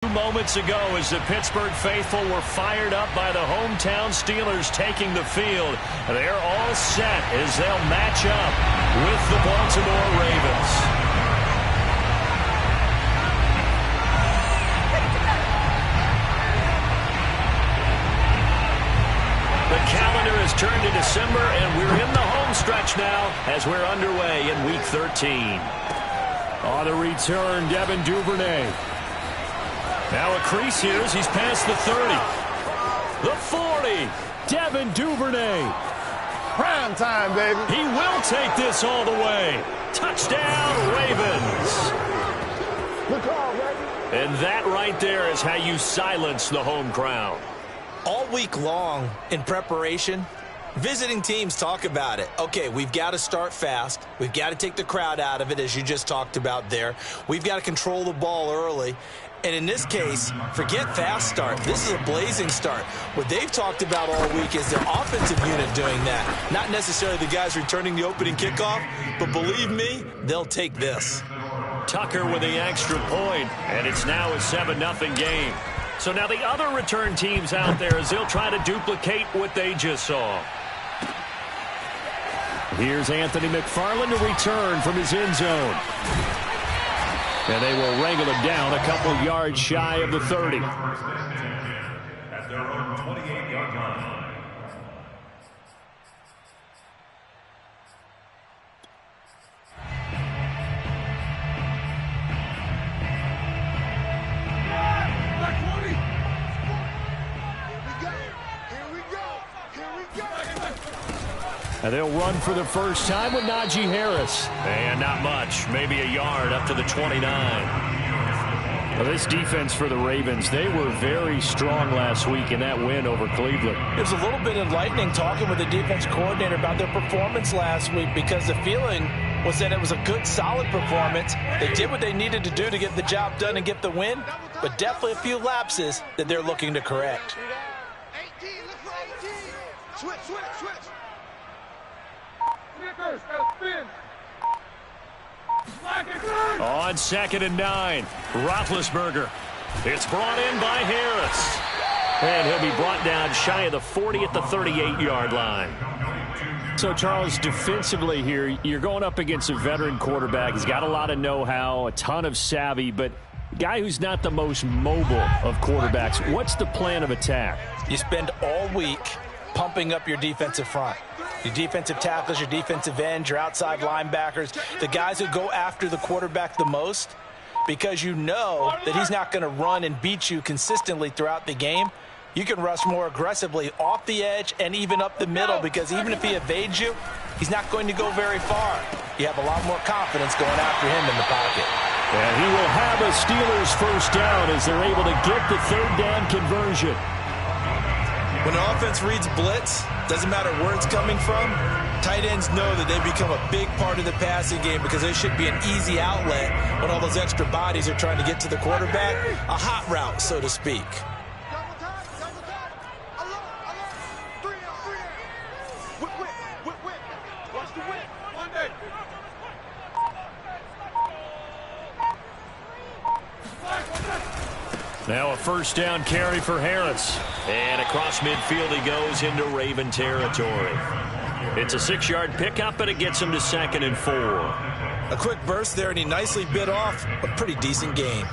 Moments ago as the Pittsburgh faithful were fired up by the hometown Steelers taking the field. They're all set as they'll match up with the Baltimore Ravens. The calendar has turned to December, and we're in the home stretch now as we're underway in Week 13. On the return, Devin Duvernay. Now a crease here as he's past the 30. The 40. Devin Duvernay. Prime time, baby. He will take this all the way. Touchdown, Ravens. Good call, baby. And that right there is how you silence the home crowd. All week long in preparation, visiting teams talk about it. Okay, we've got to start fast. We've got to take the crowd out of it, as you just talked about there. We've got to control the ball early. And in this case, forget fast start. This is a blazing start. What they've talked about all week is their offensive unit doing that. Not necessarily the guys returning the opening kickoff, but believe me, they'll take this. Tucker with the extra point, and it's now a 7-0 game. So now the other return teams out there as they'll try to duplicate what they just saw. Here's Anthony McFarland to return from his end zone. And they will wrangle him down a couple yards shy of the 30. At their own 28-yard line. And they'll run for the first time with Najee Harris. And not much, maybe a yard up to the 29. Well, this defense for the Ravens, they were very strong last week in that win over Cleveland. It was a little bit enlightening talking with the defense coordinator about their performance last week, because the feeling was that it was a good, solid performance. They did what they needed to do to get the job done and get the win, but definitely a few lapses that they're looking to correct. 18, look for 18. Switch. On 2nd and 9, Roethlisberger. It's brought in by Harris. And he'll be brought down shy of the 40 at the 38-yard line. So, Charles, defensively here, you're going up against a veteran quarterback. He's got a lot of know-how, a ton of savvy, but a guy who's not the most mobile of quarterbacks. What's the plan of attack? You spend all week pumping up your defensive front. Your defensive tackles, your defensive ends, your outside linebackers, the guys who go after the quarterback the most, because you know that he's not going to run and beat you consistently throughout the game. You can rush more aggressively off the edge and even up the middle, because even if he evades you, he's not going to go very far. You have a lot more confidence going after him in the pocket. And he will have a Steelers first down as they're able to get the third down conversion. When the offense reads blitz, doesn't matter where it's coming from, tight ends know that they become a big part of the passing game, because there should be an easy outlet when all those extra bodies are trying to get to the quarterback. A hot route, so to speak. Now a first down carry for Harris. And across midfield he goes into Raven territory. It's a 6-yard pickup, but it gets him to 2nd and 4. A quick burst there, and he nicely bit off a pretty decent gain.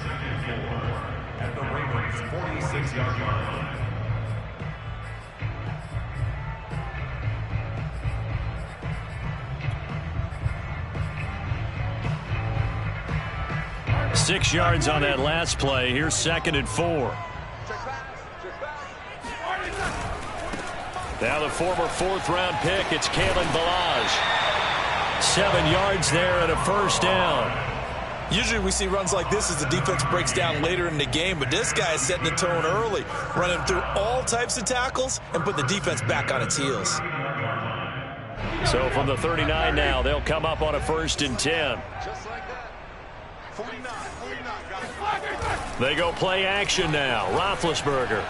At the Ravens' 46-yard line. Six yards on that last play. Here's 2nd and 4. Now the former 4th-round pick, it's Kalen Ballage. 7 yards there and a first down. Usually we see runs like this as the defense breaks down later in the game, but this guy is setting the tone early, running through all types of tackles and put the defense back on its heels. So from the 39 now, they'll come up on a 1st and 10. They go play action now. Roethlisberger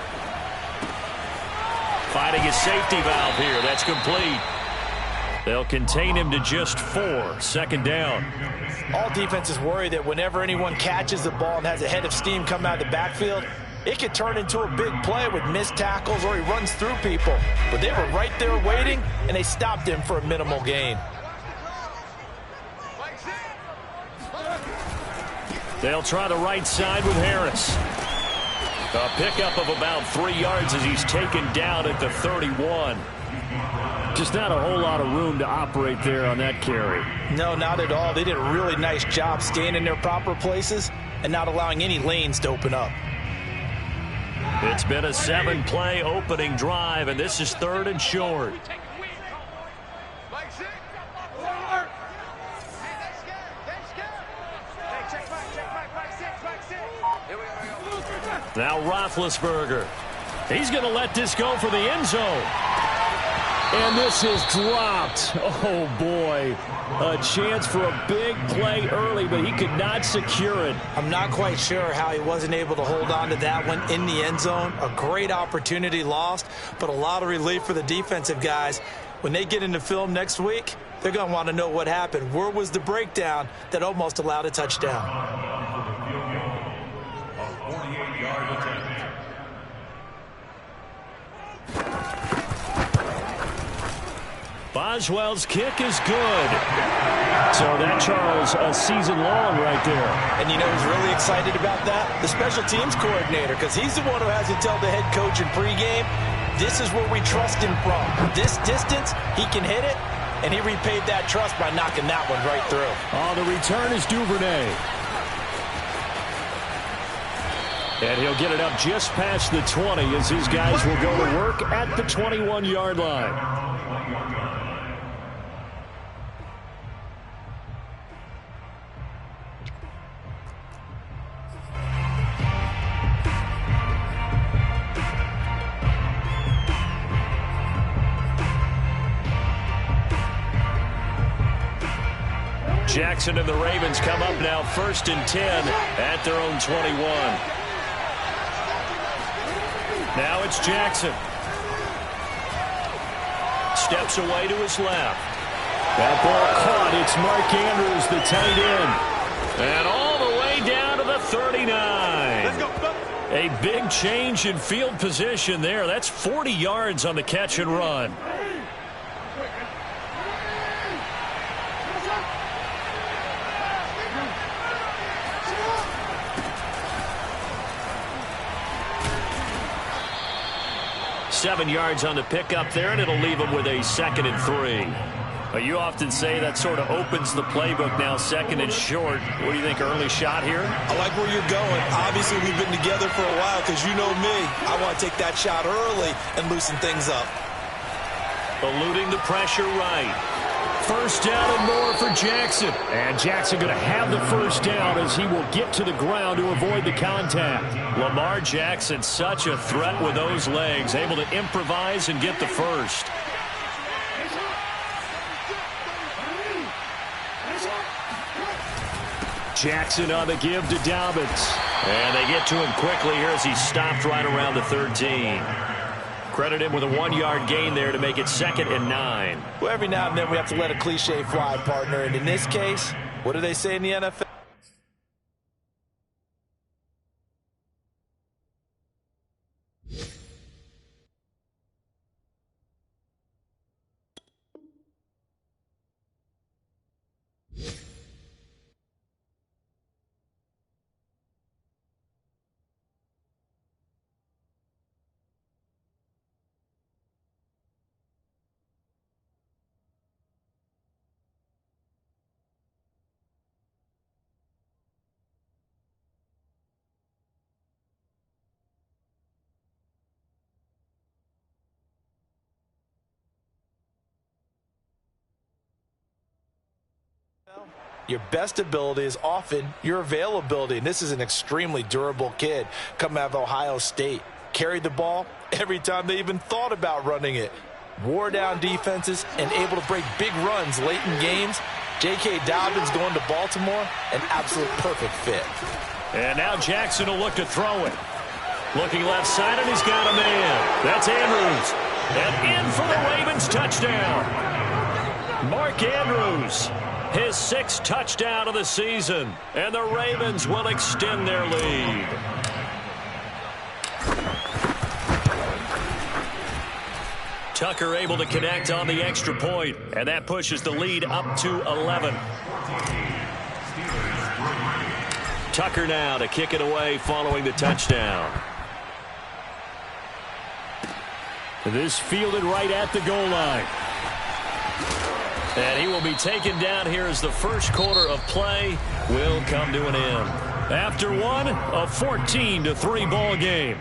finding his safety valve here. That's complete. They'll contain him to just 4. Second down. All defenses worry that whenever anyone catches the ball and has a head of steam come out of the backfield, it could turn into a big play with missed tackles or he runs through people. But they were right there waiting, and they stopped him for a minimal gain. They'll try the right side with Harris. A pickup of about 3 yards as he's taken down at the 31. Just not a whole lot of room to operate there on that carry. No, not at all. They did a really nice job staying in their proper places and not allowing any lanes to open up. It's been a 7-play opening drive, and this is 3rd and short. Now Roethlisberger. He's going to let this go for the end zone. And this is dropped. Oh, boy. A chance for a big play early, but he could not secure it. I'm not quite sure how he wasn't able to hold on to that one in the end zone. A great opportunity lost, but a lot of relief for the defensive guys. When they get into film next week, they're going to want to know what happened. Where was the breakdown that almost allowed a touchdown? Boswell's kick is good. So that, Charles, a season long right there. And you know who's really excited about that? The special teams coordinator, because he's the one who has to tell the head coach in pregame, this is where we trust him from. This distance, he can hit it, and he repaid that trust by knocking that one right through. Oh, the return is Duvernay. And he'll get it up just past the 20 as his guys will go to work at the 21-yard line. Jackson and the Ravens come up now 1st and 10 at their own 21. Now it's Jackson. Steps away to his left. That ball caught. It's Mark Andrews, the tight end. And all the way down to the 39. Let's go. A big change in field position there. That's 40 yards on the catch and run. Seven yards on the pickup there, and it'll leave him with a 2nd and 3. You often say that sort of opens the playbook now, 2nd and short. What do you think, early shot here? I like where you're going. Obviously, we've been together for a while because you know me. I want to take that shot early and loosen things up. Eluding the pressure right. 1st down and more for Jackson. And Jackson going to have the 1st down as he will get to the ground to avoid the contact. Lamar Jackson, such a threat with those legs, able to improvise and get the 1st. Jackson on the give to Dobbins. And they get to him quickly here as he stopped right around the 13. Credit him with a 1-yard gain there to make it 2nd and 9. Well, every now and then we have to let a cliche fly, partner. And in this case, what do they say in the NFL? Your best ability is often your availability, and this is an extremely durable kid coming out of Ohio State. Carried the ball every time they even thought about running it. Wore down defenses and able to break big runs late in games. J.K. Dobbins going to Baltimore, an absolute perfect fit. And now Jackson will look to throw it. Looking left side, and he's got a man. That's Andrews. And in for the Ravens touchdown. Mark Andrews, his 6th touchdown of the season, and the Ravens will extend their lead. Tucker able to connect on the extra point, and that pushes the lead up to 11. Tucker now to kick it away following the touchdown. This fielded right at the goal line. And he will be taken down here as the first quarter of play will come to an end. After one, a 14-3 ball game.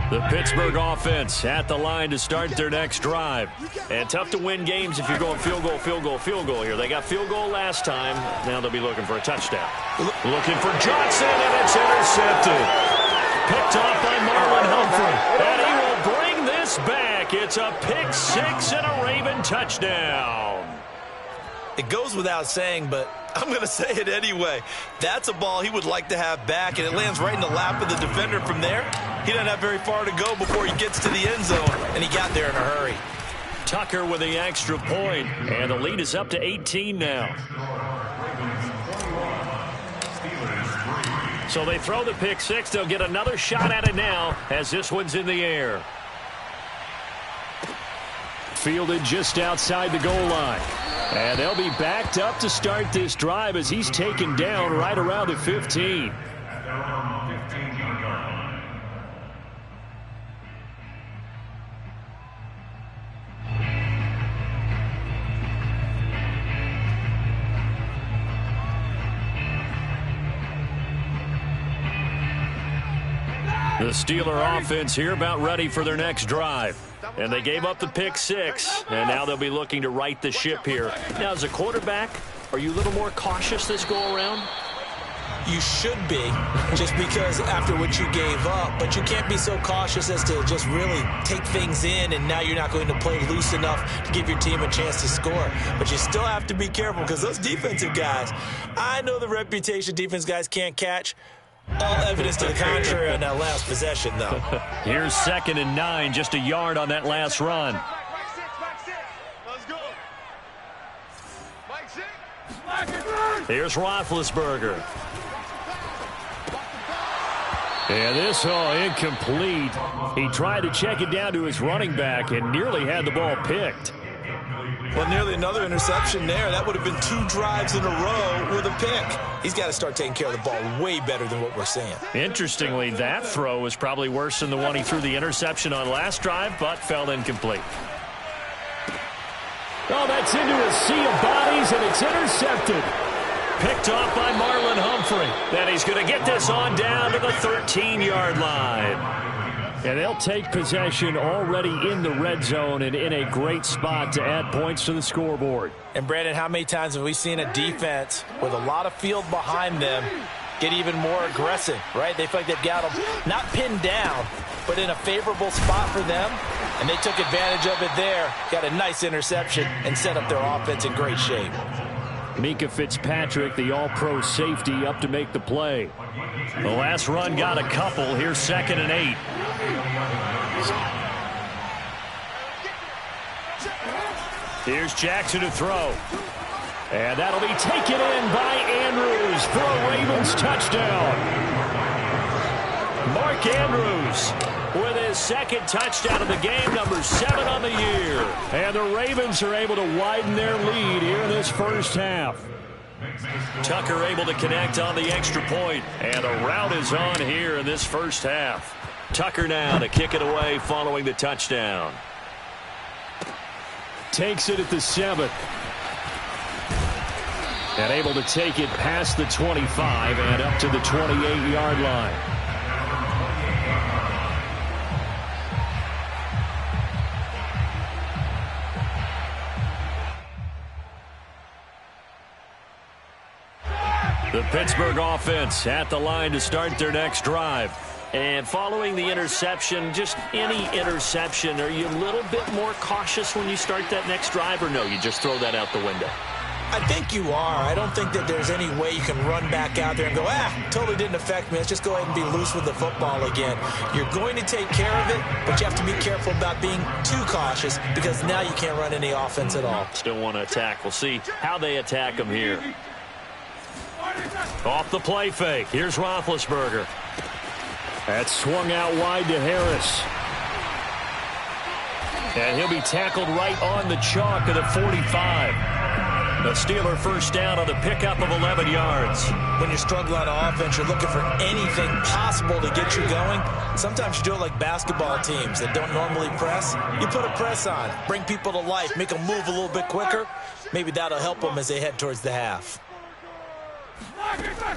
The Pittsburgh offense at the line to start their next drive. And tough to win games if you're going field goal, field goal, field goal here. They got field goal last time. Now they'll be looking for a touchdown. Looking for Johnson, and it's intercepted. Picked off by Marlon Humphrey. And he will bring this back. It's a pick 6 and a Raven touchdown. It goes without saying, but I'm going to say it anyway. That's a ball he would like to have back, and it lands right in the lap of the defender from there. He doesn't have very far to go before he gets to the end zone, and he got there in a hurry. Tucker with the extra point, and the lead is up to 18 now. So they throw the pick 6. They'll get another shot at it now as this one's in the air. Fielded just outside the goal line. And they'll be backed up to start this drive as he's taken down right around the 15. The Steeler offense here about ready for their next drive. And they gave up the pick 6, and now they'll be looking to right the ship here. Now, as a quarterback, are you a little more cautious this go-around? You should be, just because after what you gave up, but you can't be so cautious as to just really take things in, and now you're not going to play loose enough to give your team a chance to score. But you still have to be careful because those defensive guys, I know the reputation defense guys can't catch. All evidence to the contrary on that last possession, though. Here's 2nd and 9, just a yard on that last run. Let's go. Here's Roethlisberger. And this, incomplete. He tried to check it down to his running back and nearly had the ball picked. Well, nearly another interception there. That would have been 2 drives in a row with a pick. He's got to start taking care of the ball way better than what we're seeing. Interestingly, that throw was probably worse than the one he threw the interception on last drive, but fell incomplete. Oh, that's into a sea of bodies, and it's intercepted. Picked off by Marlon Humphrey. Then he's going to get this on down to the 13-yard line. And they'll take possession already in the red zone and in a great spot to add points to the scoreboard. And, Brandon, how many times have we seen a defense with a lot of field behind them get even more aggressive, right? They feel like they've got them not pinned down, but in a favorable spot for them. And they took advantage of it there, got a nice interception, and set up their offense in great shape. Minkah Fitzpatrick, the all-pro safety, up to make the play. The last run got a couple. Here's 2nd and 8. Here's Jackson to throw. And that'll be taken in by Andrews for a Ravens touchdown. Mark Andrews with his 2nd touchdown of the game, number 7 on the year. And the Ravens are able to widen their lead here in this first half. Tucker able to connect on the extra point, and a rout is on here in this first half. Tucker now to kick it away following the touchdown. Takes it at the 7. And able to take it past the 25 and up to the 28-yard line. The Pittsburgh offense at the line to start their next drive. And following the interception, just any interception, are you a little bit more cautious when you start that next drive, or no, you just throw that out the window? I think you are. I don't think that there's any way you can run back out there and go, totally didn't affect me. Let's just go ahead and be loose with the football again. You're going to take care of it, but you have to be careful about being too cautious because now you can't run any offense at all. Still want to attack. We'll see how they attack him here. Off the play fake. Here's Roethlisberger. That's swung out wide to Harris. And he'll be tackled right on the chalk of the 45. The Steeler first down on the pickup of 11 yards. When you're struggling on offense, you're looking for anything possible to get you going. Sometimes you do it like basketball teams that don't normally press. You put a press on, bring people to life, make them move a little bit quicker. Maybe that'll help them as they head towards the half.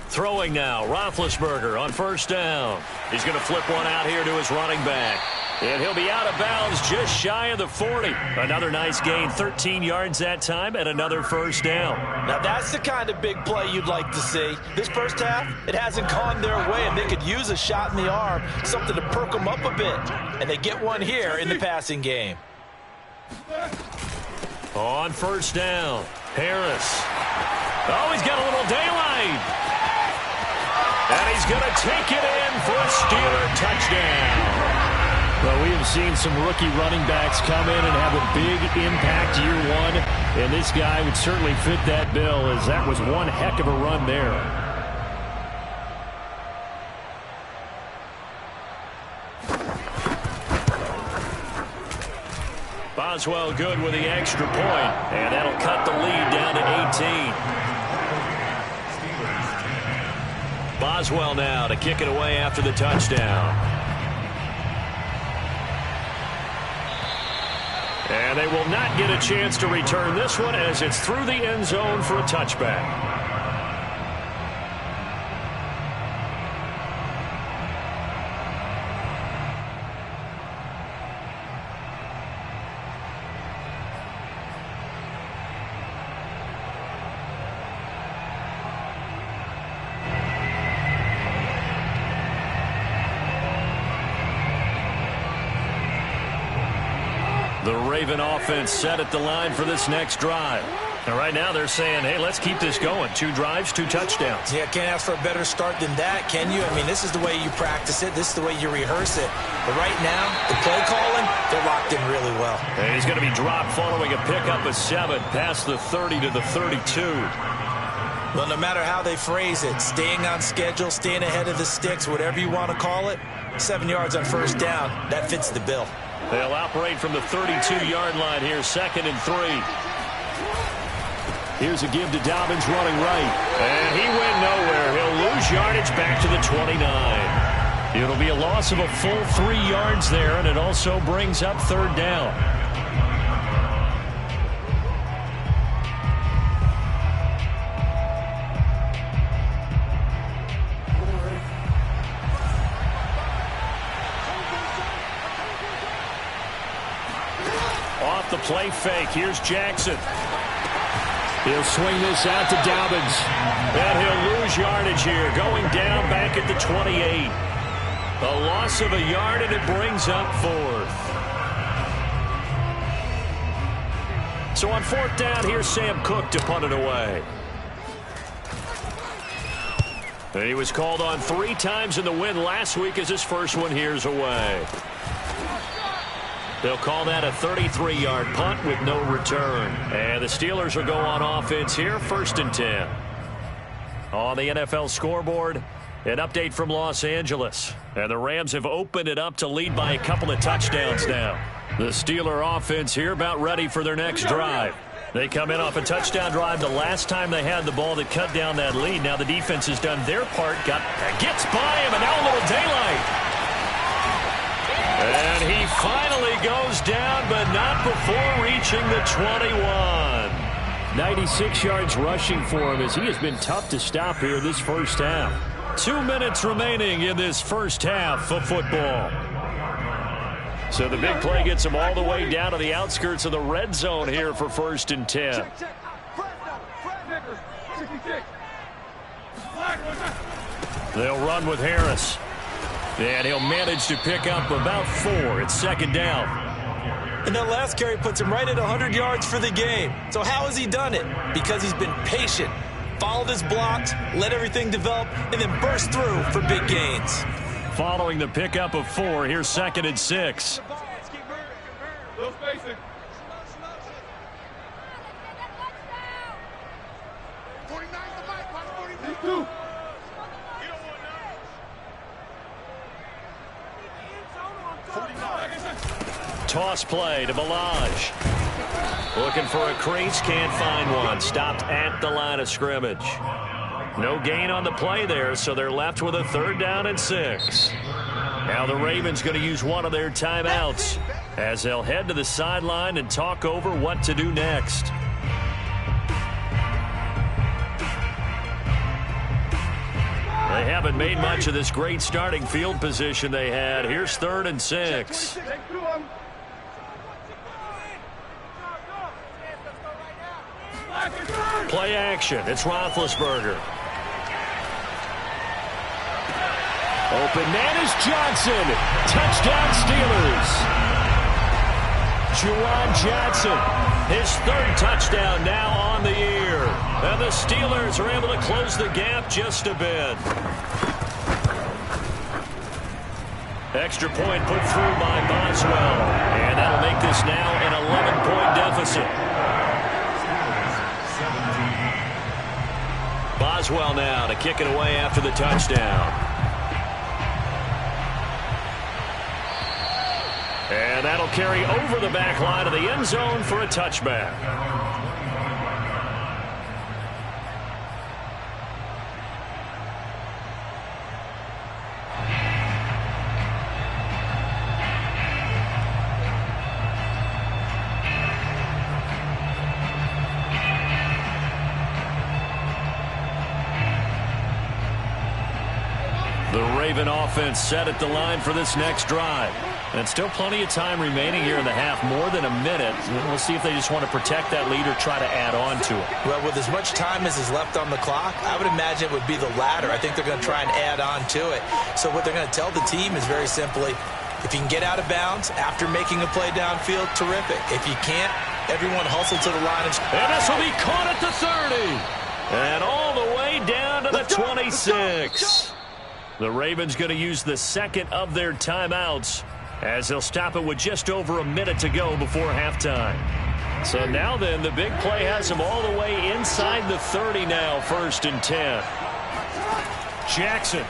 Throwing now, Roethlisberger on first down. He's going to flip one out here to his running back. And he'll be out of bounds just shy of the 40. Another nice gain, 13 yards that time, and another first down. Now that's the kind of big play you'd like to see. This first half, it hasn't gone their way, and they could use a shot in the arm, something to perk them up a bit. And they get one here in the passing game. On first down, Harris. Oh, he's got a little daylight. And he's going to take it in for a Steeler touchdown. Well, we have seen some rookie running backs come in and have a big impact year one, and this guy would certainly fit that bill, as that was one heck of a run there. Boswell good with the extra point, and that'll cut the lead down to 18. Boswell now to kick it away after the touchdown. And they will not get a chance to return this one as it's through the end zone for a touchback. The Raven offense set at the line for this next drive. And right now they're saying, hey, let's keep this going. 2 drives, 2 touchdowns. Yeah, can't ask for a better start than that, can you? I mean, this is the way you practice it. This is the way you rehearse it. But right now, the play calling, they're locked in really well. And he's going to be dropped following a pickup of 7 past the 30 to the 32. Well, no matter how they phrase it, staying on schedule, staying ahead of the sticks, whatever you want to call it, 7 yards on first down, that fits the bill. They'll operate from the 32-yard line here, 2nd and 3. Here's a give to Dobbins running right. And he went nowhere. He'll lose yardage back to the 29. It'll be a loss of a full 3 yards there, and it also brings up 3rd down. Off the play fake. Here's Jackson. He'll swing this out to Dobbins. And he'll lose yardage here. Going down back at the 28. A loss of a yard, and it brings up 4th. So on 4th down, here's Sam Cook to punt it away. And he was called on 3 times in the win last week as his first one here's away. They'll call that a 33-yard punt with no return. And the Steelers will go on offense here, 1st and 10. On the NFL scoreboard, an update from Los Angeles. And the Rams have opened it up to lead by a couple of touchdowns now. The Steeler offense here about ready for their next drive. They come in off a touchdown drive the last time they had the ball that cut down that lead. Now the defense has done their part, gets by him, and now a little daylight. And he finally goes down, but not before reaching the 21. 96 yards rushing for him as he has been tough to stop here this first half. 2 minutes remaining in this first half of football. So the big play gets him all the way down to the outskirts of the red zone here for 1st and 10. They'll run with Harris. And he'll manage to pick up about 4. It's 2nd down. And that last carry puts him right at 100 yards for the game. So how has he done it? Because he's been patient, followed his blocks, let everything develop, and then burst through for big gains. Following the pickup of 4, here's 2nd and 6. No spacing. 49 the mic, watch 42. Toss play to Ballage. Looking for a crease, can't find one. Stopped at the line of scrimmage. No gain on the play there, so they're left with a 3rd down and 6. Now the Ravens going to use one of their timeouts as they'll head to the sideline and talk over what to do next. They haven't made much of this great starting field position they had. Here's 3rd and 6. Play action. It's Roethlisberger. Open man is Johnson. Touchdown Steelers. Juwan Johnson. His 3rd touchdown now on the year. And the Steelers are able to close the gap just a bit. Extra point put through by Boswell. And that'll make this now an 11-point deficit. Boswell now to kick it away after the touchdown. And that'll carry over the back line of the end zone for a touchback. The Raven offense set at the line for this next drive. And still plenty of time remaining here in the half, more than a minute. We'll see if they just want to protect that lead or try to add on to it. Well, with as much time as is left on the clock, I would imagine it would be the latter. I think they're going to try and add on to it. So what they're going to tell the team is very simply, if you can get out of bounds after making a play downfield, terrific. If you can't, everyone hustle to the line. And this will be caught at the 30. And all the way down to the 26. The Ravens going to use the 2nd of their timeouts as they'll stop it with just over a minute to go before halftime. So now then, the big play has them all the way inside the 30 now, 1st and 10. Jackson.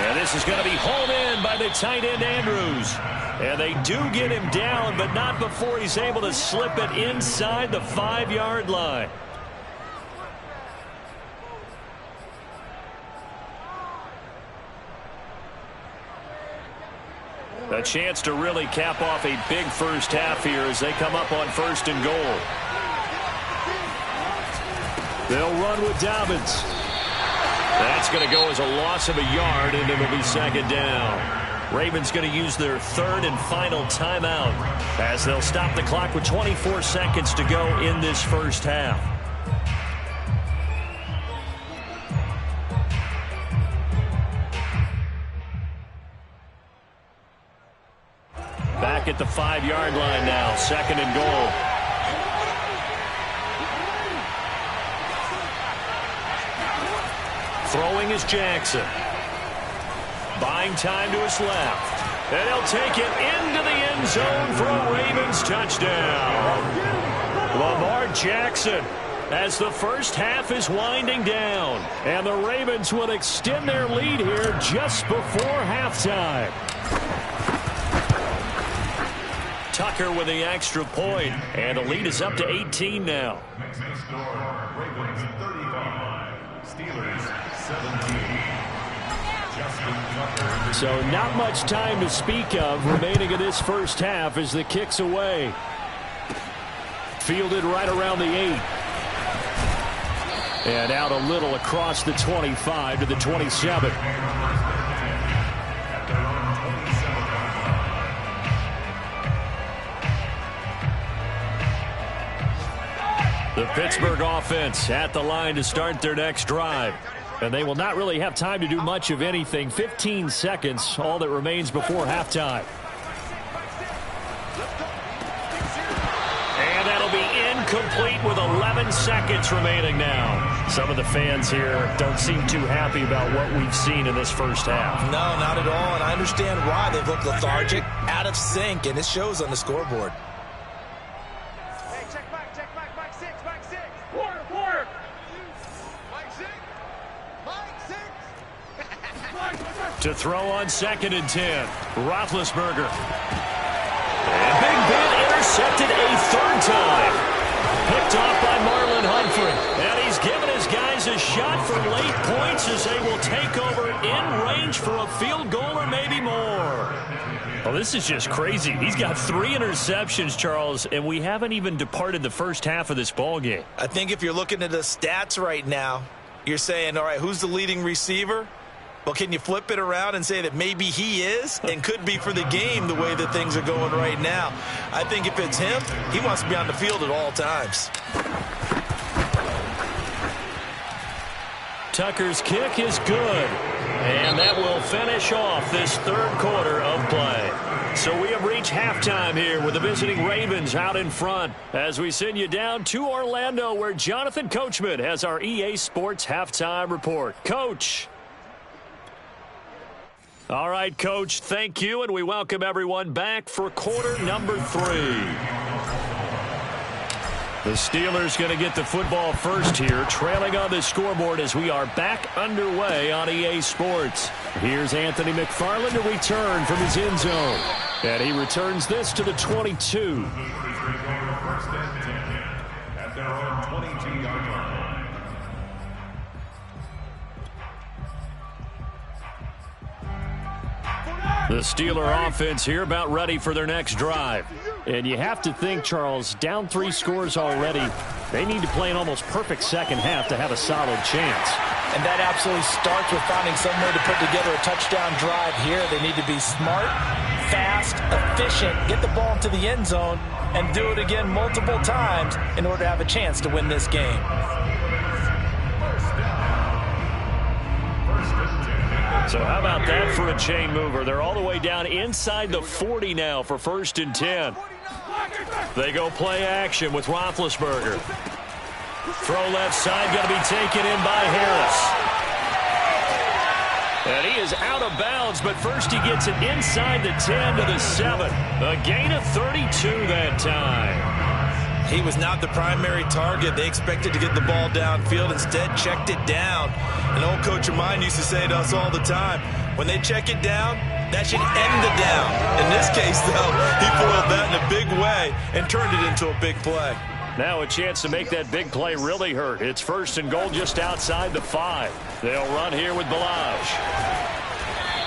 And this is going to be hauled in by the tight end Andrews. And they do get him down, but not before he's able to slip it inside the 5-yard line. A chance to really cap off a big first half here as they come up on 1st and goal. They'll run with Dobbins. That's going to go as a loss of a yard, and it'll be 2nd down. Ravens going to use their 3rd and final timeout as they'll stop the clock with 24 seconds to go in this first half. Back at the 5-yard line now, 2nd and goal. Throwing is Jackson. Buying time to his left. And he'll take it into the end zone for a Ravens touchdown. Lamar Jackson as the first half is winding down. And the Ravens will extend their lead here just before halftime. Tucker with the extra point, and the lead is up to 18 now. Next score, Ravens 35, Steelers 17. Justin Tucker. So not much time to speak of remaining in this first half as the kick's away. Fielded right around the 8. And out a little across the 25 to the 27. The Pittsburgh offense at the line to start their next drive. And they will not really have time to do much of anything. 15 seconds, all that remains before halftime. And that'll be incomplete with 11 seconds remaining now. Some of the fans here don't seem too happy about what we've seen in this first half. No, not at all, and I understand why. They've looked lethargic, out of sync, and it shows on the scoreboard. Hey, check back, Mike 6, Mike 6. Quarter. Mike 6. To throw on 2nd and 10, Roethlisberger. And Big Ben intercepted a third time. Picked off by Marlon Humphrey. And he's given his guys a shot for late points as they will take over in range for a field goal or maybe more. Well, this is just crazy. He's got 3 interceptions, Charles, and we haven't even departed the first half of this ball game. I think if you're looking at the stats right now, you're saying, all right, who's the leading receiver? Well, can you flip it around and say that maybe he is and could be for the game the way that things are going right now? I think if it's him, he wants to be on the field at all times. Tucker's kick is good. And that will finish off this third quarter of play. So we have reached halftime here with the visiting Ravens out in front as we send you down to Orlando where Jonathan Coachman has our EA Sports halftime report. Coach. All right, Coach, thank you, and we welcome everyone back for quarter number 3. The Steelers going to get the football first here, trailing on the scoreboard as we are back underway on EA Sports. Here's Anthony McFarland to return from his end zone. And he returns this to the 22. First and 10 at their own 22-yard line. The Steeler offense here about ready for their next drive. And you have to think, Charles, down 3 scores already. They need to play an almost perfect second half to have a solid chance. And that absolutely starts with finding some way to put together a touchdown drive here. They need to be smart, fast, efficient, get the ball into the end zone, and do it again multiple times in order to have a chance to win this game. So how about that for a chain mover? They're all the way down inside the 40 now for 1st and 10. They go play action with Roethlisberger. Throw left side, going to be taken in by Harris. And he is out of bounds, but first he gets it inside the 10 to the 7. A gain of 32 that time. He was not the primary target. They expected to get the ball downfield. Instead, checked it down. An old coach of mine used to say to us all the time, when they check it down, that should end the down. In this case, though, he foiled that in a big way and turned it into a big play. Now a chance to make that big play really hurt. It's 1st and goal just outside the 5. They'll run here with Balaj.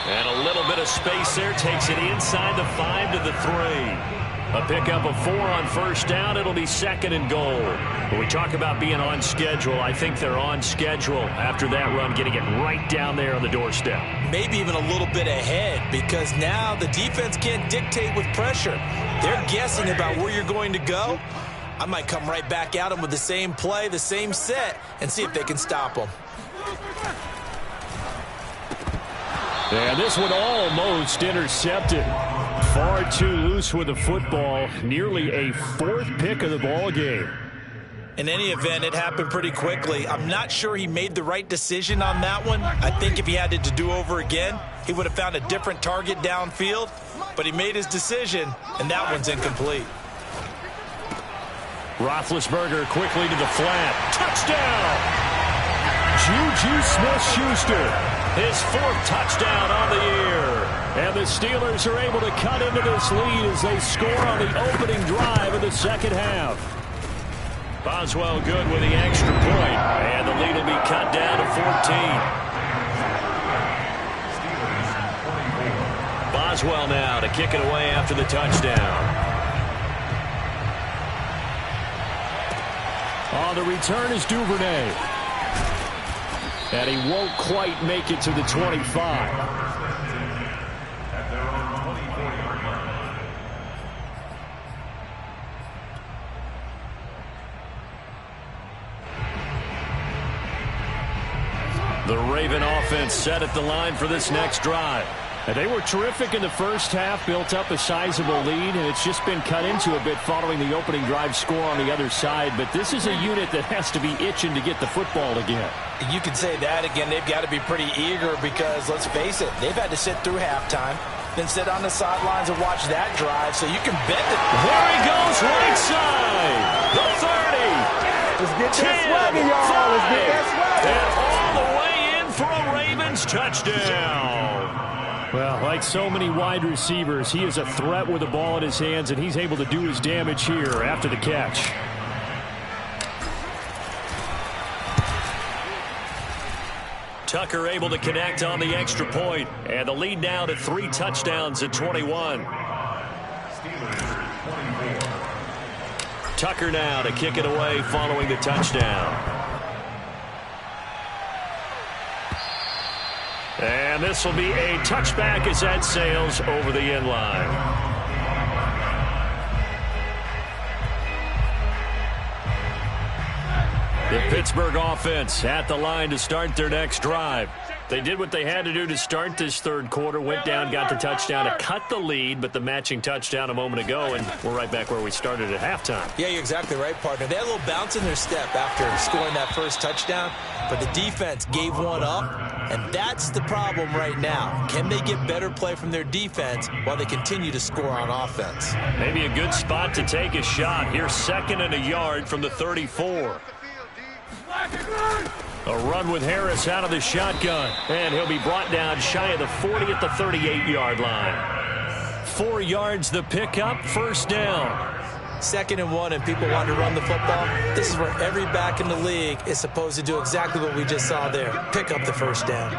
And a little bit of space there takes it inside the 5 to the 3. A pickup of 4 on 1st down. It'll be 2nd and goal. When we talk about being on schedule, I think they're on schedule after that run, getting it right down there on the doorstep. Maybe even a little bit ahead because now the defense can't dictate with pressure. They're guessing about where you're going to go. I might come right back at them with the same play, the same set, and see if they can stop them. And this one almost intercepted. Far too loose with the football. Nearly a 4th pick of the ball game. In any event, it happened pretty quickly. I'm not sure he made the right decision on that one. I think if he had it to do over again, he would have found a different target downfield. But he made his decision, and that one's incomplete. Roethlisberger quickly to the flat. Touchdown! Juju Smith-Schuster, his 4th touchdown on the year. And the Steelers are able to cut into this lead as they score on the opening drive of the second half. Boswell good with the extra point, and the lead will be cut down to 14. Boswell now to kick it away after the touchdown. On the return is Duvernay. And he won't quite make it to the 25. The Raven offense set at the line for this next drive. And they were terrific in the first half, built up a sizable lead, and it's just been cut into a bit following the opening drive score on the other side. But this is a unit that has to be itching to get the football again. You can say that again. They've got to be pretty eager because, let's face it, they've had to sit through halftime, then sit on the sidelines and watch that drive, so you can bet that. There he goes, right side. The 30. Let's get that swagger, y'all. Let's get that swagger. And all the way in for a Ravens touchdown. Well, like so many wide receivers, he is a threat with the ball in his hands, and he's able to do his damage here after the catch. Tucker able to connect on the extra point, and the lead now to 3 touchdowns at 21. Tucker now to kick it away following the touchdown. And this will be a touchback as that sails over the end line. The Pittsburgh offense at the line to start their next drive. They did what they had to do to start this third quarter, went down, got the touchdown to cut the lead, but the matching touchdown a moment ago, and we're right back where we started at halftime. Yeah, you're exactly right, partner. They had a little bounce in their step after scoring that first touchdown, but the defense gave one up, and that's the problem right now. Can they get better play from their defense while they continue to score on offense? Maybe a good spot to take a shot. Here's 2nd and a yard from the 34. A run with Harris out of the shotgun, and he'll be brought down shy of the 40 at the 38-yard line. 4 yards the pickup, first down. 2nd and 1, and people want to run the football. This is where every back in the league is supposed to do exactly what we just saw there. Pick up the first down.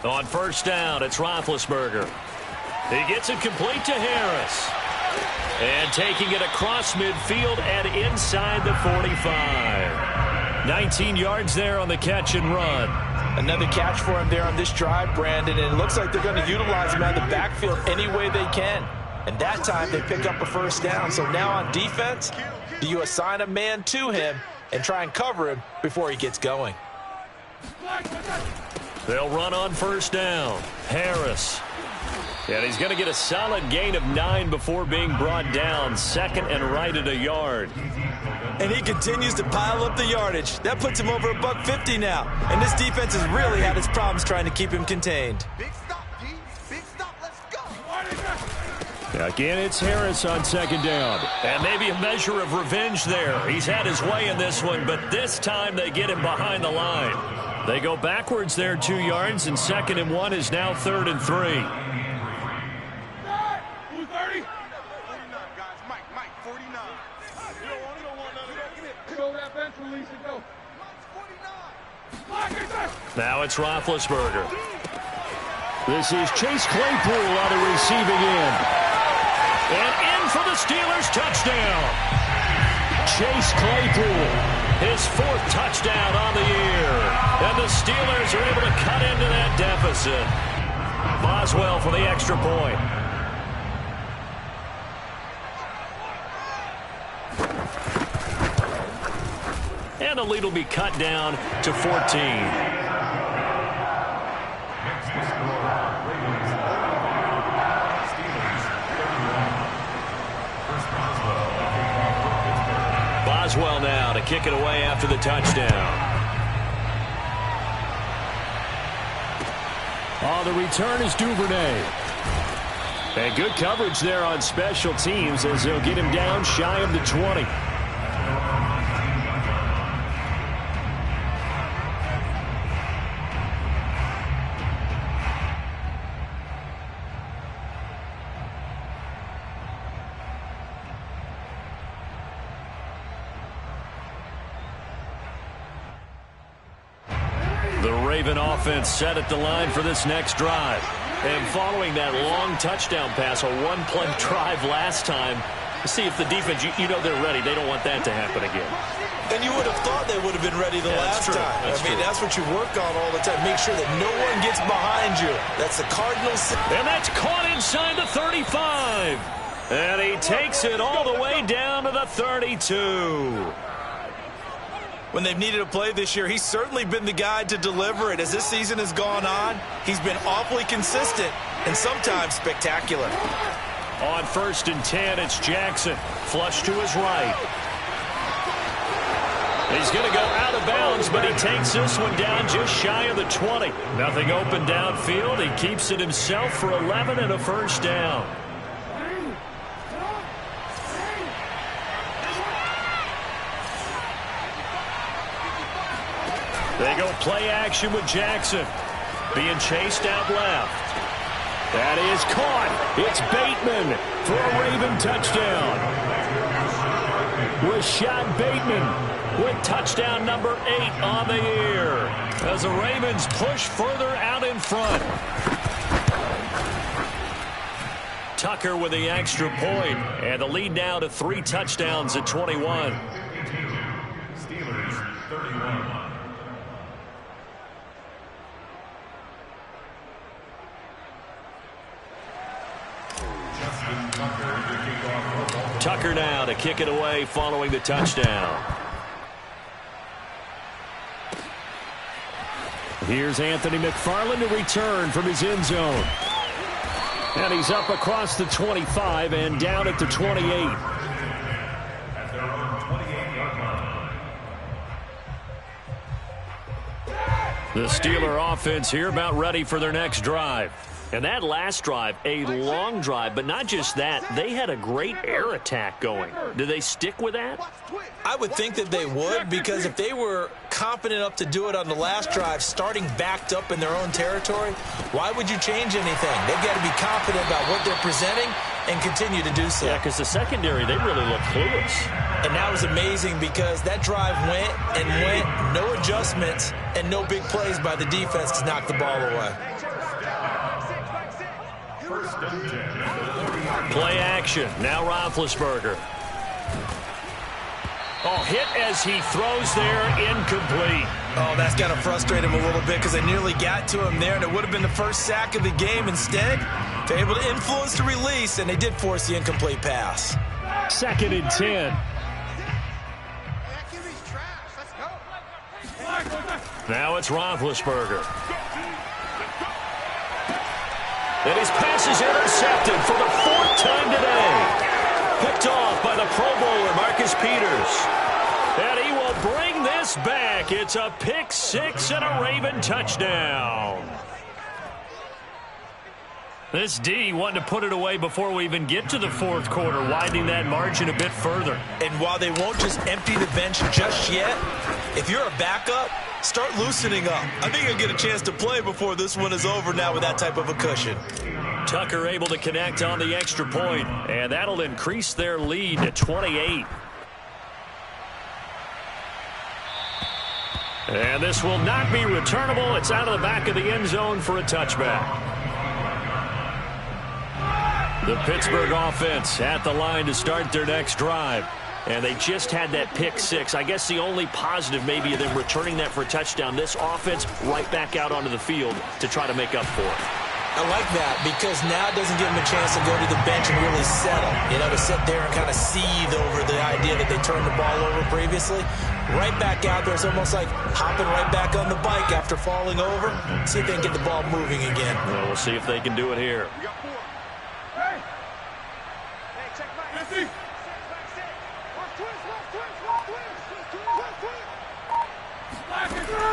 On first down, it's Roethlisberger. He gets it complete to Harris. And taking it across midfield and inside the 45. 19 yards there on the catch and run. Another catch for him there on this drive, Brandon, and it looks like they're going to utilize him out of the backfield any way they can. And that time they pick up a first down. So now on defense, do you assign a man to him and try and cover him before he gets going? They'll run on first down. Harris. And he's going to get a solid gain of 9 before being brought down. 2nd and right at a yard. And he continues to pile up the yardage. That puts him over $150 now. And this defense has really had its problems trying to keep him contained. Big stop, G. Big stop. Let's go. Again, it's Harris on 2nd down. And maybe a measure of revenge there. He's had his way in this one, but this time they get him behind the line. They go backwards there 2 yards, and 2nd and 1 is now 3rd and 3. Now it's Roethlisberger. This is Chase Claypool on the receiving end. And in for the Steelers touchdown. Chase Claypool, his 4th touchdown on the year. And the Steelers are able to cut into that deficit. Boswell for the extra point. And the lead will be cut down to 14. Boswell now to kick it away after the touchdown. Oh, the return is Duvernay. And good coverage there on special teams as they'll get him down shy of the 20. The Raven offense set at the line for this next drive. And following that long touchdown pass, a one-play drive last time, see if the defense, you know they're ready. They don't want that to happen again. And you would have thought they would have been ready the last time. That's what you work on all the time. Make sure that no one gets behind you. That's the Cardinals. And that's caught inside the 35. And he takes it all the way down to the 32. when they've needed a play this year, he's certainly been the guy to deliver it. As this season has gone on, he's been awfully consistent and sometimes spectacular. On 1st and 10, it's Jackson. Flush to his right. He's going to go out of bounds, but he takes this one down just shy of the 20. Nothing open downfield. He keeps it himself for 11 and a first down. They go play action with Jackson. Being chased out left. That is caught. It's Bateman for a Raven touchdown. Rashad Bateman with touchdown number 8 on the year as the Ravens push further out in front. Tucker with the extra point, and the lead now to 3 touchdowns at 21. Steelers 31. Tucker now to kick it away following the touchdown. Here's Anthony McFarland to return from his end zone. And he's up across the 25 and down at the 28. At their own 28-yard line. The Steeler offense here about ready for their next drive. And that last drive, a long drive, but not just that. They had a great air attack going. Do they stick with that? I would think that they would, because if they were confident enough to do it on the last drive, starting backed up in their own territory, why would you change anything? They've got to be confident about what they're presenting and continue to do so. Yeah, because the secondary, they really look clueless. And that was amazing because that drive went and went, no adjustments, and no big plays by the defense to knock the ball away. Play action. Now Roethlisberger. Oh, hit as he throws there, incomplete. Oh, that's got to frustrate him a little bit because they nearly got to him there, and it would have been the first sack of the game. Instead, they're able to influence the release, and they did force the incomplete pass. 2nd and 10. Now it's Roethlisberger. And his pass is intercepted for the 4th time today. Picked off by the Pro Bowler, Marcus Peters. And he will bring this back. It's a pick 6 and a Raven touchdown. This D wanted to put it away before we even get to the 4th quarter, widening that margin a bit further. And while they won't just empty the bench just yet, if you're a backup, start loosening up. I think you'll get a chance to play before this one is over now with that type of a cushion. Tucker able to connect on the extra point, and that'll increase their lead to 28. And this will not be returnable. It's out of the back of the end zone for a touchback. The Pittsburgh offense at the line to start their next drive. And they just had that pick 6. I guess the only positive maybe of them returning that for a touchdown. This offense right back out onto the field to try to make up for it. I like that because now it doesn't give them a chance to go to the bench and really settle. You know, to sit there and kind of seethe over the idea that they turned the ball over previously. Right back out there. It's almost like hopping right back on the bike after falling over. See if they can get the ball moving again. Well, we'll see if they can do it here.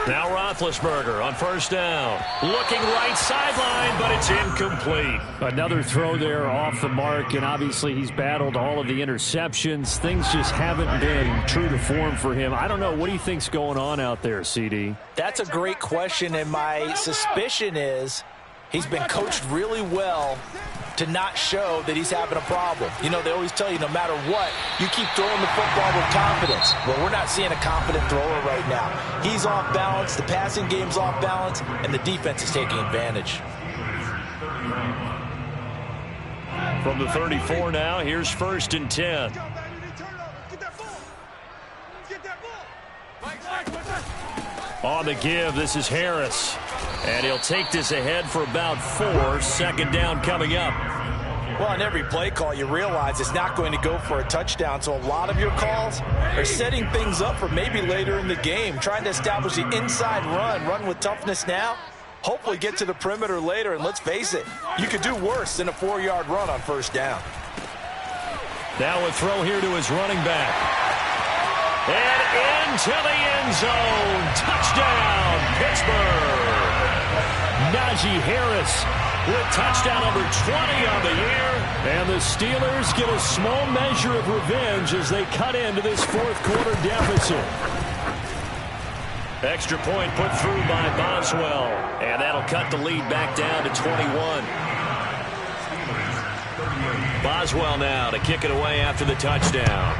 Now Roethlisberger on 1st down. Looking right sideline, but it's incomplete. Another throw there off the mark, and obviously he's battled all of the interceptions. Things just haven't been true to form for him. I don't know. What do you think's going on out there, CD? That's a great question, and my suspicion is he's been coached really well to not show that he's having a problem. You know, they always tell you no matter what, you keep throwing the football with confidence. Well, we're not seeing a confident thrower right now. He's off balance, the passing game's off balance, and the defense is taking advantage. From the 34 now, here's 1st and 10. On the give, this is Harris. And he'll take this ahead for about 4. 2nd down coming up. Well, on every play call, you realize it's not going to go for a touchdown, so a lot of your calls are setting things up for maybe later in the game, trying to establish the inside run with toughness now, hopefully get to the perimeter later, and let's face it, you could do worse than a 4-yard run on first down. Now a throw here to his running back. And into the end zone. Touchdown, Pittsburgh. Najee Harris with touchdown number 20 on the year. And the Steelers get a small measure of revenge as they cut into this fourth-quarter deficit. Extra point put through by Boswell. And that'll cut the lead back down to 21. Boswell now to kick it away after the touchdown.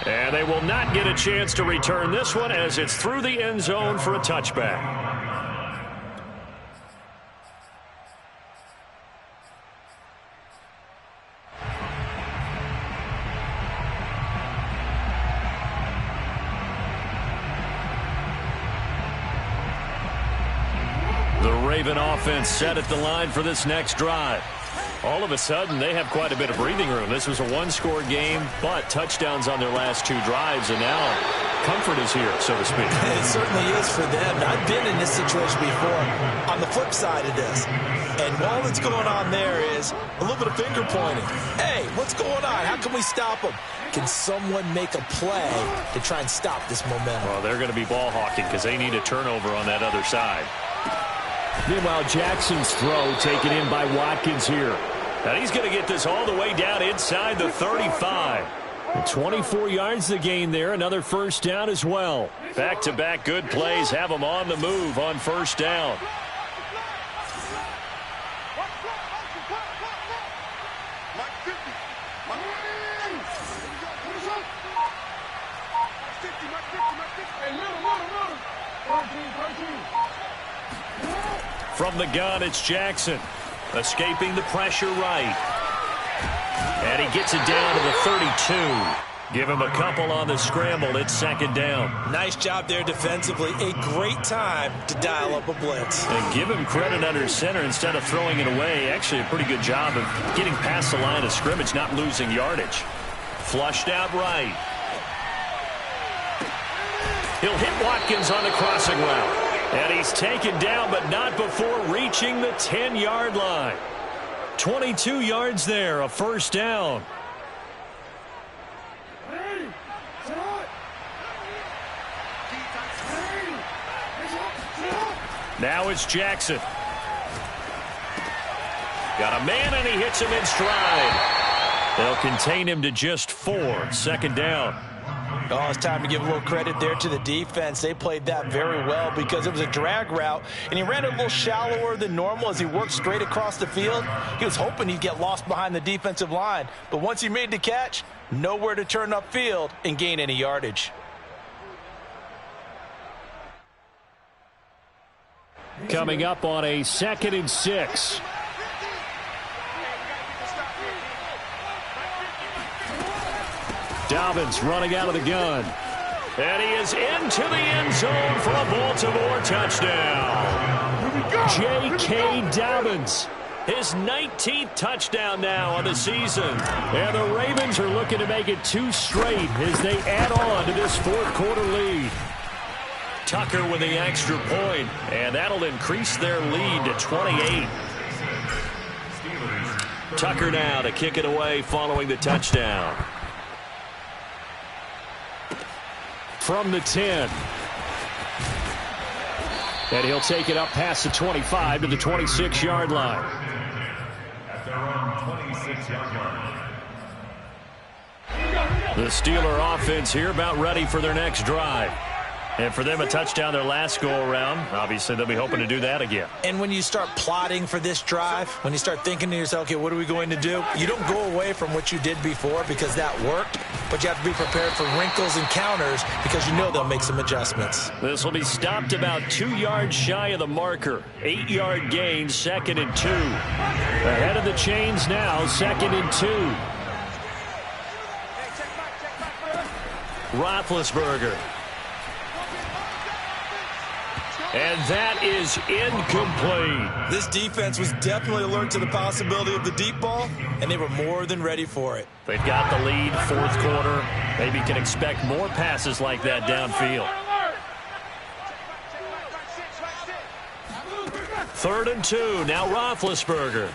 And they will not get a chance to return this one as it's through the end zone for a touchback. The Raven offense set at the line for this next drive. All of a sudden, they have quite a bit of breathing room. This was a one-score game, but touchdowns on their last 2 drives, and now comfort is here, so to speak. It certainly is for them. I've been in this situation before on the flip side of this. And all that's going on there is a little bit of finger pointing. Hey, what's going on? How can we stop them? Can someone make a play to try and stop this momentum? Well, they're going to be ball hawking because they need a turnover on that other side. Meanwhile, Jackson's throw taken in by Watkins here. And he's going to get this all the way down inside the 35. And 24 yards to gain there. Another first down as well. Back-to-back good plays have them on the move on first down. From the gun, it's Jackson. Escaping the pressure right. And he gets it down to the 32. Give him a couple on the scramble. It's second down. Nice job there defensively. A great time to dial up a blitz. And give him credit under center instead of throwing it away. Actually, a pretty good job of getting past the line of scrimmage, not losing yardage. Flushed out right. He'll hit Watkins on the crossing route. And he's taken down, but not before reaching the 10-yard line. 22 yards there, a first down. Now it's Jackson. Got a man, and he hits him in stride. They'll contain him to just 4. Second down. Oh, it's time to give a little credit there to the defense. They played that very well because it was a drag route, and he ran it a little shallower than normal as he worked straight across the field. He was hoping he'd get lost behind the defensive line, but once he made the catch, nowhere to turn upfield and gain any yardage. Coming up on a 2nd and 6. Dobbins running out of the gun. And he is into the end zone for a Baltimore touchdown. J.K. Dobbins, his 19th touchdown now on the season. And the Ravens are looking to make it 2 straight as they add on to this fourth-quarter lead. Tucker with the extra point, and that'll increase their lead to 28. Tucker now to kick it away following the touchdown. From the 10. And he'll take it up past the 25 to the 26-yard line. At their own 26-yard line. The Steeler offense here about ready for their next drive. And for them, a touchdown their last go-around. Obviously, they'll be hoping to do that again. And when you start plotting for this drive, when you start thinking to yourself, okay, what are we going to do? You don't go away from what you did before because that worked, but you have to be prepared for wrinkles and counters because you know they'll make some adjustments. This will be stopped about 2 yards shy of the marker. 8-yard gain, 2nd and 2. Ahead of the chains now, 2nd and 2. Roethlisberger. And that is incomplete. This defense was definitely alert to the possibility of the deep ball, and they were more than ready for it. They've got the lead, fourth quarter. Maybe can expect more passes like that downfield. 3rd and 2. Now Roethlisberger.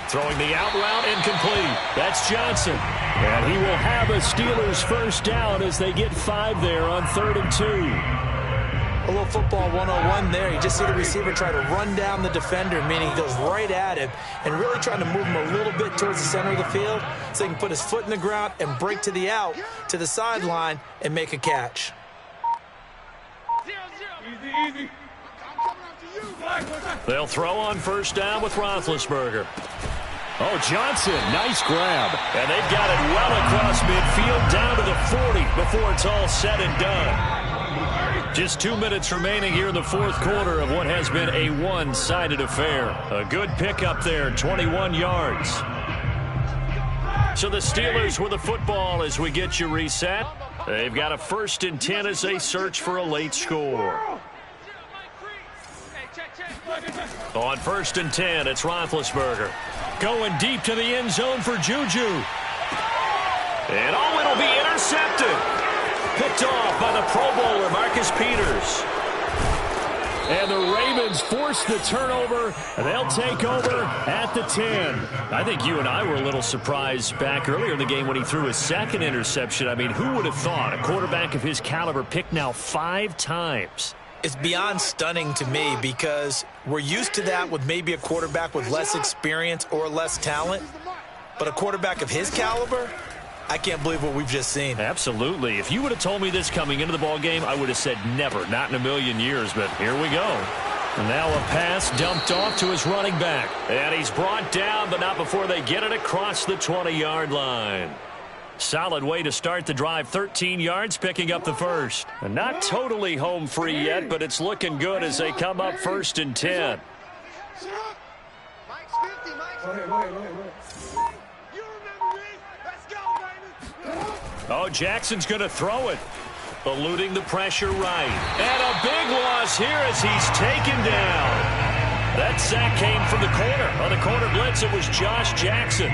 Throwing the out route, incomplete. That's Johnson. And he will have a Steelers first down as they get 5 there on 3rd and 2. A little football 101 there. You just see the receiver try to run down the defender, meaning he goes right at him and really trying to move him a little bit towards the center of the field so he can put his foot in the ground and break to the out, to the sideline, and make a catch. Easy. They'll throw on first down with Roethlisberger. Oh, Johnson, nice grab. And they've got it well across midfield down to the 40 before it's all said and done. Just 2 minutes remaining here in the fourth quarter of what has been a one-sided affair. A good pickup there, 21 yards. So the Steelers with the football as we get you reset. They've got a 1st and 10 as they search for a late score. On 1st and 10, it's Roethlisberger. Going deep to the end zone for Juju. And it'll be intercepted. Picked off by the Pro Bowler, Marcus Peters. And the Ravens force the turnover. They'll take over at the 10. I think you and I were a little surprised back earlier in the game when he threw his 2nd interception. I mean, who would have thought a quarterback of his caliber picked now 5 times? It's beyond stunning to me because we're used to that with maybe a quarterback with less experience or less talent. But a quarterback of his caliber, I can't believe what we've just seen. Absolutely. If you would have told me this coming into the ball game, I would have said never, not in a million years. But here we go. And now a pass dumped off to his running back. And he's brought down, but not before they get it across the 20-yard line. Solid way to start the drive. 13 yards, picking up the first. And not totally home free yet, but it's looking good as they come up 1st and 10. Oh, Jackson's going to throw it. Eluding the pressure right. And a big loss here as he's taken down. That sack came from the corner. On the corner blitz, it was Josh Jackson.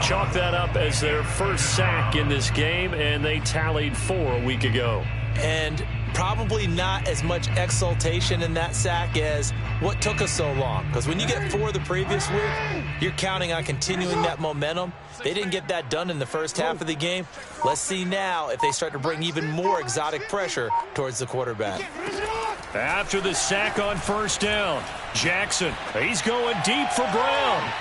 Chalk that up as their first sack in this game, and they tallied 4 a week ago. And probably not as much exultation in that sack as what took us so long. Because when you get 4 the previous week, you're counting on continuing that momentum. They didn't get that done in the first half of the game. Let's see now if they start to bring even more exotic pressure towards the quarterback. After the sack on first down, Jackson, he's going deep for Brown.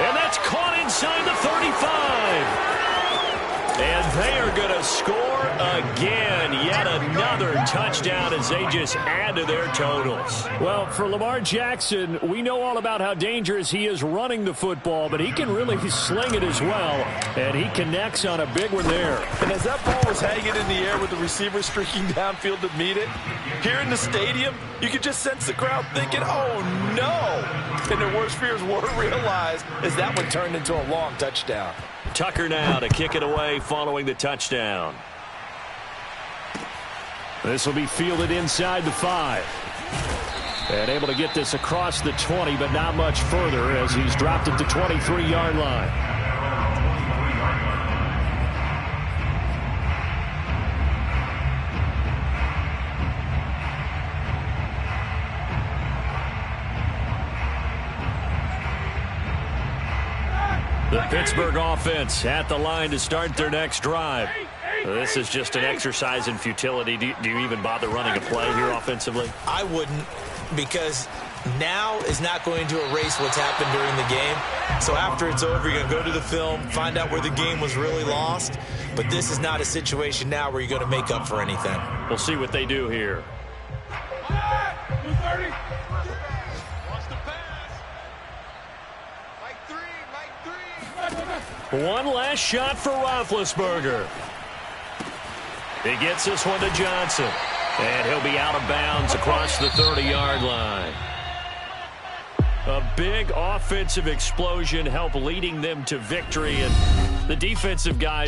And that's caught inside the 35. And they are going to score again. Yet another touchdown as they just add to their totals. Well, for Lamar Jackson, we know all about how dangerous he is running the football, but he can really sling it as well. And he connects on a big one there. And as that ball was hanging in the air with the receiver streaking downfield to meet it, here in the stadium, you could just sense the crowd thinking, oh, no. And their worst fears were realized as that one turned into a long touchdown. Tucker now to kick it away following the touchdown. This will be fielded inside the 5. And able to get this across the 20, but not much further as he's dropped it to 23-yard line. The Pittsburgh offense at the line to start their next drive. This is just an exercise in futility. Do you even bother running a play here offensively? I wouldn't, because now is not going to erase what's happened during the game. So after it's over, you're going to go to the film, find out where the game was really lost. But this is not a situation now where you're going to make up for anything. We'll see what they do here. One last shot for Roethlisberger. He gets this one to Johnson. And he'll be out of bounds across the 30-yard line. A big offensive explosion helped leading them to victory. And the defensive guys